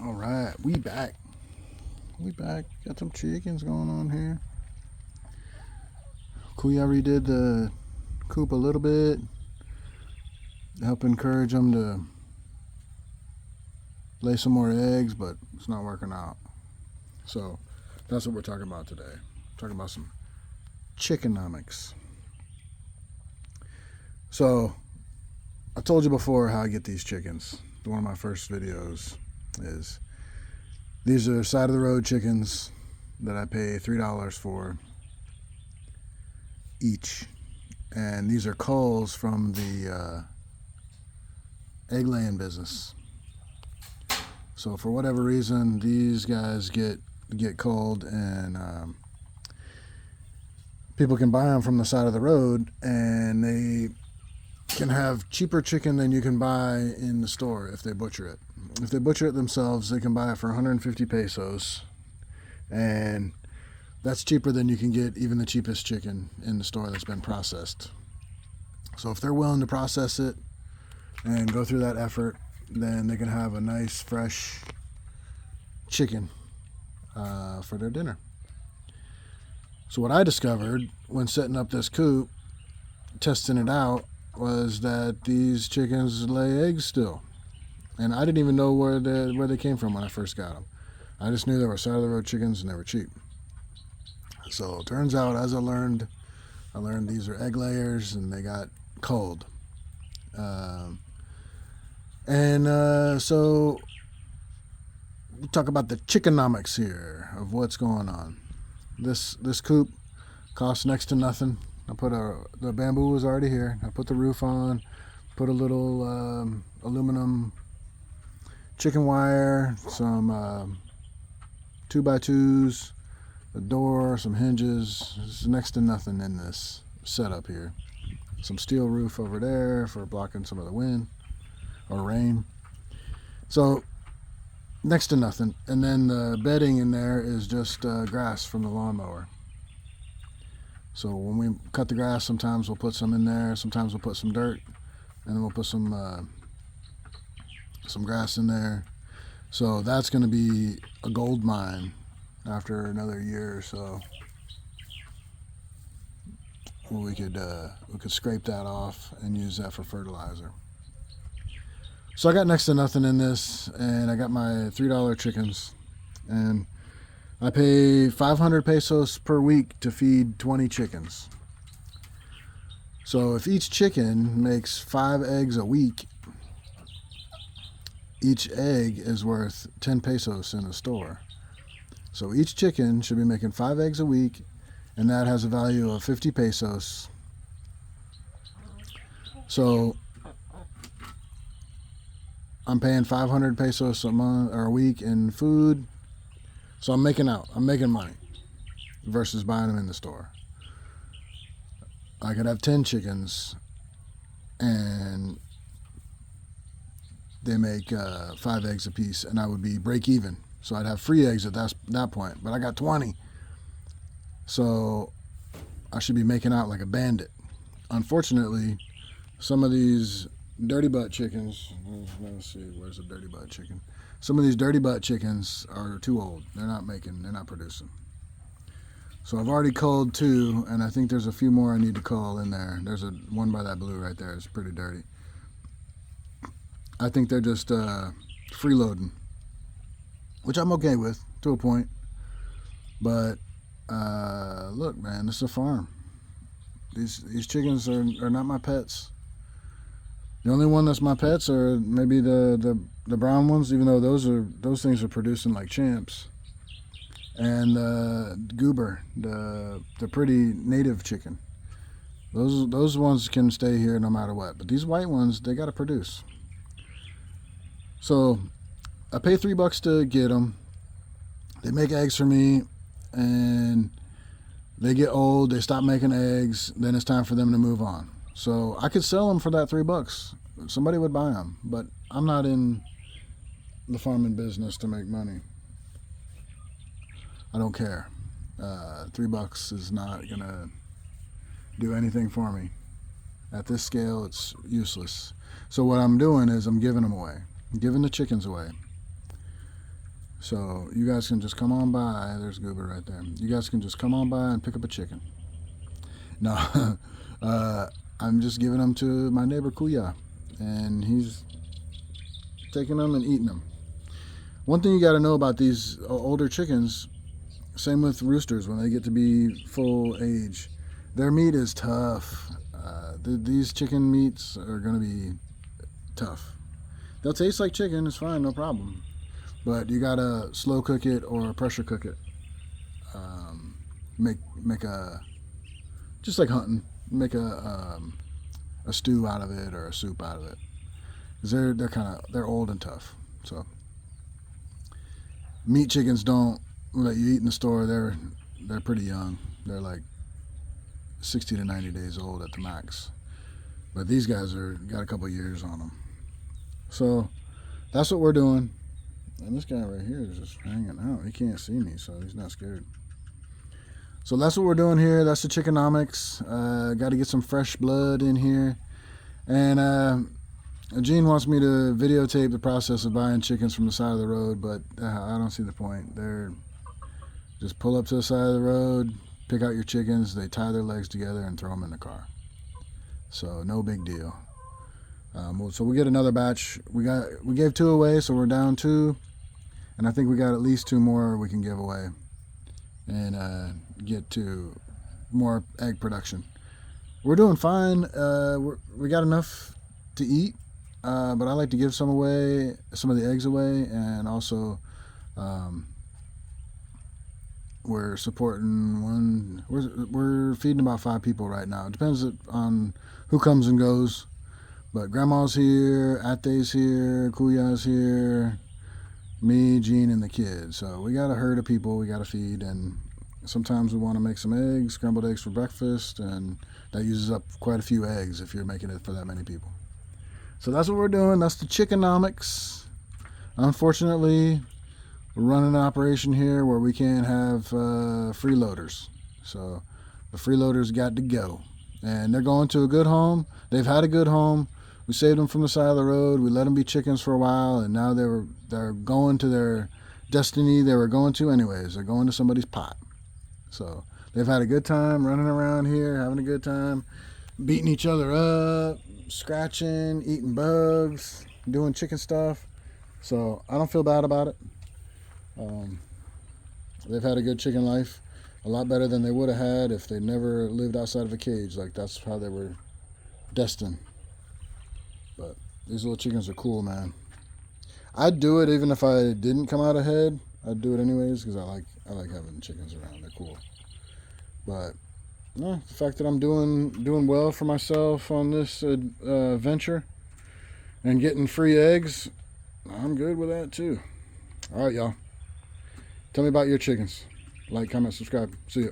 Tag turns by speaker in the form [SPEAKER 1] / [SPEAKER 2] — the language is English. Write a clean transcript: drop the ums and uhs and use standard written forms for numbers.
[SPEAKER 1] All right, we back. We back. Got some chickens going on here. Kuya redid the coop a little bit, help encourage them to lay some more eggs, but it's not working out. So that's what we're talking about today. We're talking about some chickenomics. So I told you before how I get these chickens. One of my first videos is these are side of the road chickens that I pay $3 for each, and these are culls from the egg laying business. So for whatever reason, these guys get culled, and people can buy them from the side of the road, and they can have cheaper chicken than you can buy in the store if they butcher it. If they butcher it themselves, they can buy it for 150 pesos, and that's cheaper than you can get even the cheapest chicken in the store that's been processed. So if they're willing to process it and go through that effort, then they can have a nice fresh chicken for their dinner. So what I discovered when setting up this coop, testing it out, was that these chickens lay eggs still, and I didn't even know where they came from when I first got them. I just knew they were side of the road chickens and they were cheap. So it turns out, as I learned these are egg layers, and they got culled. So we talk about the chickenomics here of what's going on. This coop costs next to nothing. The bamboo was already here. I put the roof on, put a little aluminum chicken wire, some 2x2s, a door, some hinges. There's next to nothing in this setup here. Some steel roof over there for blocking some of the wind or rain. So next to nothing. And then the bedding in there is just grass from the lawnmower. So when we cut the grass, sometimes we'll put some in there, sometimes we'll put some dirt, and then we'll put some grass in there. So that's going to be a gold mine after another year or so. We could scrape that off and use that for fertilizer. So I got next to nothing in this, and I got my $3 chickens, and I pay 500 pesos per week to feed 20 chickens. So if each chicken makes 5 eggs a week, each egg is worth 10 pesos in the store. So each chicken should be making 5 eggs a week, and that has a value of 50 pesos. So I'm paying 500 pesos a month or a week in food. So I'm making money versus buying them in the store. I could have 10 chickens and they make 5 eggs a piece, and I would be break even. So I'd have free eggs at that point, but I got 20. So I should be making out like a bandit. Unfortunately, some of these dirty butt chickens, let's see, where's the dirty butt chicken? Some of these dirty butt chickens are too old. They're not producing. So I've already culled 2, and I think there's a few more I need to cull in there. There's one by that blue right there. It's pretty dirty. I think they're just freeloading, which I'm okay with to a point. But look, man, this is a farm. These chickens are not my pets. The only one that's my pets are maybe the brown ones, even though those things are producing like champs. And goober, the pretty native chicken. Those ones can stay here no matter what. But these white ones, they got to produce. So I pay $3 to get them. They make eggs for me, and they get old. They stop making eggs. Then it's time for them to move on. So I could sell them for that $3. Somebody would buy them, but I'm not in the farming business to make money. I don't care. $3 is not gonna do anything for me. At this scale, it's useless. So what I'm doing is I'm giving them away. I'm giving the chickens away. So you guys can just come on by. There's Goober right there. You guys can just come on by and pick up a chicken. No, I'm just giving them to my neighbor Kuya, and he's taking them and eating them. One thing you got to know about these older chickens, same with roosters, when they get to be full age, their meat is tough. These chicken meats are going to be tough. They'll taste like chicken, it's fine, no problem. But you got to slow cook it or pressure cook it. Make a, just like hunting, make a stew out of it or a soup out of it. 'Cause they're old and tough. So meat chickens don't let you eat in the store. They're pretty young. They're like 60 to 90 days old at the max. But these guys got a couple years on them. So that's what we're doing. And this guy right here is just hanging out. He can't see me, so he's not scared. So that's what we're doing here. That's the Chickenomics. Got to get some fresh blood in here. And Gene wants me to videotape the process of buying chickens from the side of the road, but I don't see the point. They're just pull up to the side of the road, pick out your chickens, they tie their legs together and throw them in the car. So no big deal. So we get another batch. We gave 2 away, so we're down 2, and I think we got at least 2 more we can give away, and get to more egg production. We're doing fine. We got enough to eat, but I like to give some of the eggs away, and also we're supporting one. We're feeding about 5 people right now. It depends on who comes and goes. But Grandma's here, Ate's here, Kuya's here, me, Gene, and the kids. So we got a herd of people we got to feed, and sometimes we want to make some eggs, scrambled eggs for breakfast, and that uses up quite a few eggs if you're making it for that many people. So that's what we're doing. That's the Chickenomics. Unfortunately, we're running an operation here where we can't have freeloaders. So the freeloaders got to go. And they're going to a good home. They've had a good home. We saved them from the side of the road. We let them be chickens for a while, and now they're going to their destiny they were going to anyways. They're going to somebody's pot. So they've had a good time running around here, having a good time, beating each other up, scratching, eating bugs, doing chicken stuff. So I don't feel bad about it. They've had a good chicken life. A lot better than they would have had if they never lived outside of a cage. Like, that's how they were destined. But these little chickens are cool, man. I'd do it even if I didn't come out ahead. I'd do it anyways because I like having chickens around. They're cool. But no, the fact that I'm doing well for myself on this venture and getting free eggs, I'm good with that too. All right, y'all. Tell me about your chickens. Like, comment, subscribe. See ya.